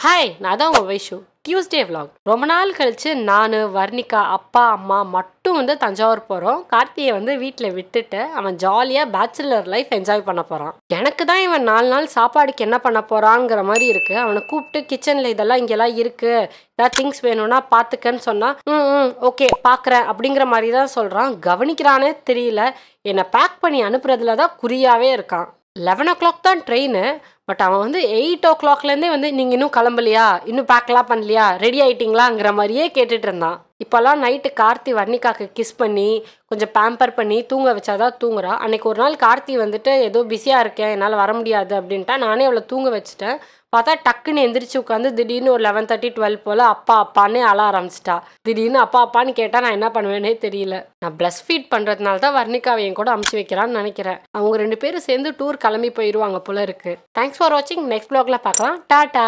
Hi, நான் தான் உங்கள் வைஷு. Tuesday vlog. ரொம்ப நாள் கழிச்சு நான், வர்ணிகா, அப்பா அம்மா மட்டும் தஞ்சாவூர் போகிறோம். கார்த்தியை வீட்டில் விட்டுட்டு அவன் ஜாலியாக பேச்சுலர் லைஃப் என்ஜாய் பண்ண போகிறான். எனக்கு தான் இவன் 4 நாள் சாப்பாடுக்கு என்ன பண்ண போகிறாங்கிற மாதிரி இருக்குது. அவனை கூப்பிட்டு கிச்சனில் இதெல்லாம் இங்கெல்லாம் இருக்குது, ஏதாவது திங்ஸ் வேணும்னா பார்த்துக்கன்னு சொன்னால் ஓகே பார்க்குறேன் அப்படிங்கிற மாதிரி தான் சொல்கிறான். கவனிக்கிறானே தெரியல. என்னை பேக் பண்ணி அனுப்புறதுல தான் குறியாகவே இருக்கான். 11 o'clock தான் ட்ரெயின். பட் அவன் 8 o'clockலேருந்தே நீங்கள் இன்னும் கிளம்பலையா, இன்னும் பேக்கெலாம் பண்ணலையா, ரெடி ஆகிட்டிங்களாங்கிற மாதிரியே கேட்டுட்டு இருந்தான். இப்போல்லாம் நைட்டு கார்த்தி வர்ணிகாக்கு கிஸ் பண்ணி கொஞ்சம் பேம்பர் பண்ணி தூங்க வச்சாதான் தூங்குறா. அன்றைக்கி ஒரு நாள் கார்த்தி ஏதோ பிஸியாக இருக்கேன், என்னால் வர முடியாது அப்படின்ட்டா. நானே அவளை தூங்க வச்சுட்டேன். பார்த்தா டக்குன்னு எந்திரிச்சு உட்காந்து திடீர்னு ஒரு 11:30 12 போல் அப்பா அப்பான்னே அழ ஆரம்பிச்சிட்டா. திடீர்னு அப்பா அப்பான்னு கேட்டால் நான் என்ன பண்ணுவேனே தெரியல. நான் பிரஸ்ட் ஃபீட் பண்ணுறதுனால தான் வர்ணிகாவை என் கூட அமுச்சு வைக்கிறான்னு நினைக்கிறேன். அவங்க 2 பேரும் சேர்ந்து டூர் கிளம்பி போயிடுவாங்க போல இருக்கு. தேங்க்ஸ் ஃபார் வாட்சிங். நெக்ஸ்ட் vlogல பார்க்கலாம். டாட்டா.